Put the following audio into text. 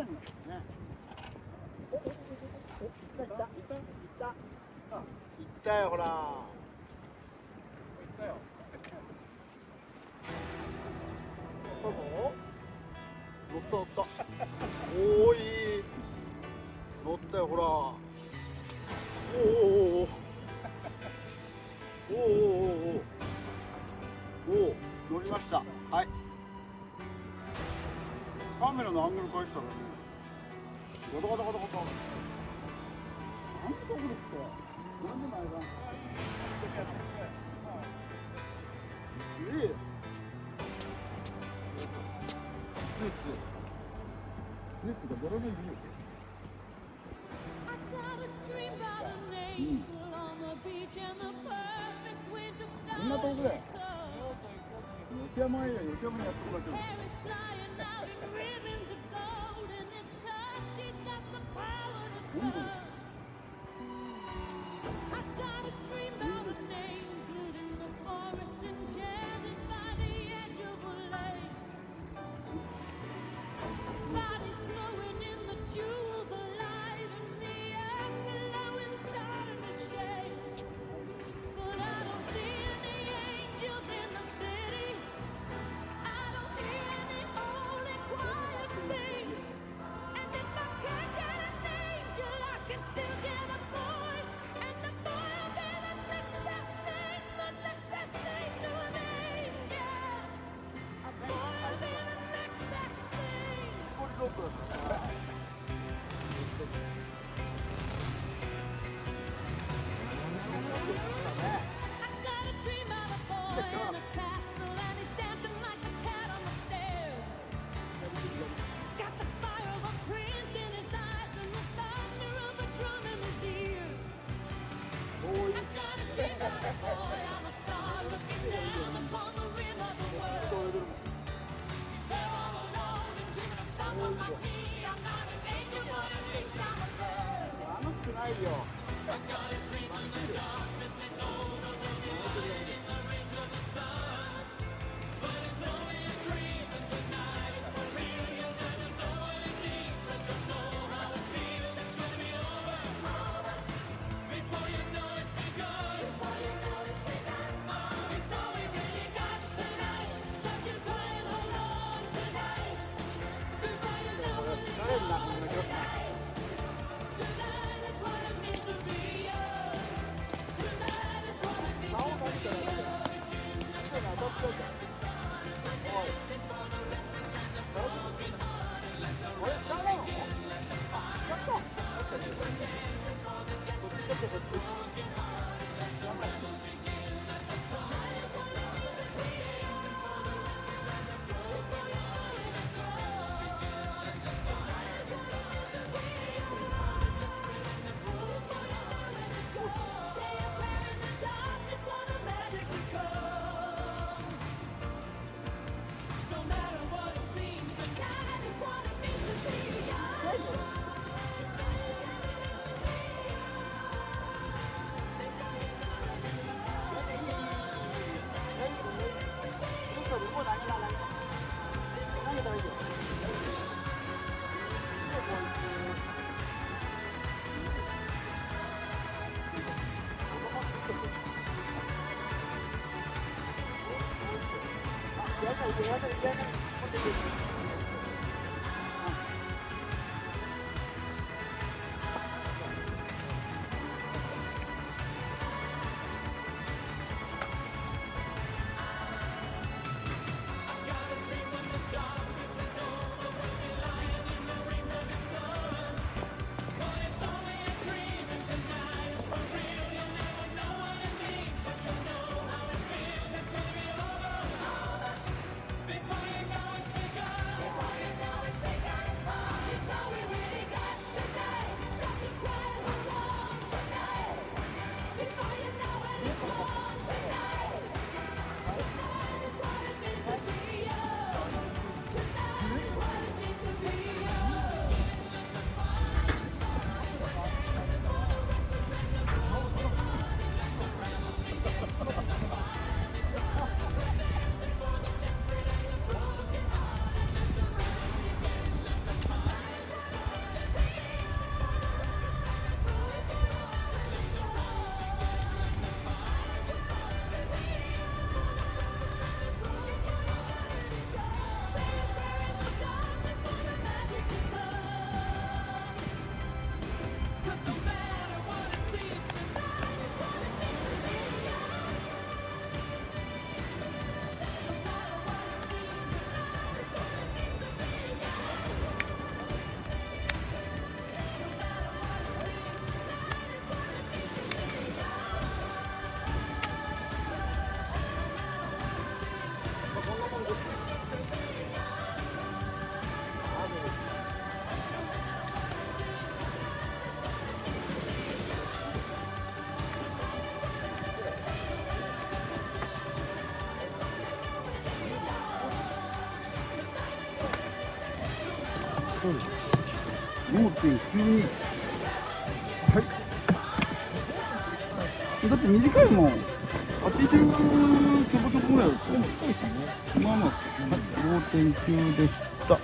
있다는 거지. 네. 있다. 있다요, 호라. 있어요. 보고. 놓다. 오이. 놓다, 호라. 오오오오. 오오오오. 오, 乗りました。はい。カメラのアングル返したらね、ガタガタガタガタ。なんでこれって。なんで前が。ええ。スーツが泥のいるよ。I got a dream about an angel on the beach and the perfect way to start. こんな遠くだよ。雪山へやってもらってる。 Hair is flying out in ribbons of gold, and this touch, she's got the power to stop. I got a dream about an angel in the forest, enchanted by the edge of a lake. Bodies glowing in the jewels of light, and the earth glowing, starting to shake. But I don't see any angels in the city. I don't hear any holy choir sing. And if I can't get an angel, I can still get a boy. And the boy will be the next best thing to an angel. A boy will be the next best thing. これロックだった。I got a dream of a boy in a castle, and he's dancing like a cat on the stairs. He's got the fire of a prince in his eyes and the thunder of a drum in his ears. I got a dream of a boy on a star looking down upon the rim of the world. He's there all alone and dreaming of someone like me. I'm not an angel, but at least I'm a girl. 楽しくないよ。 I got a dream when the darkness is over, we'll be light in the rays of the sun. But it's only a dream, and tonight is for real. You'll never know what it means, but you'll know how it feels. It's gonna be over, before you know it's begun. It's all we really got tonight. Stop your crying, hold on tonight. Before you know it's gone tonight. Tonight is what it means to be young. Tonight is what it means to be young. Dancing for the restless and the broken hearted. Let the dancing for the desperate and the broken hearted. Let the rebels begin. Let the tonight is what it means to be dancing for the restless and the broken hearted. Let's go. Tonight is what it means to be the broken hearted. Let's go. Say a prayer in the darkness for the magic to come. No matter what it seems, tonight is what it means to be young. Before you know it's begun. 5.92。はい。だって短いもん。80ちょこちょこぐらいだったよ。まあまあ、はい、5.9でした。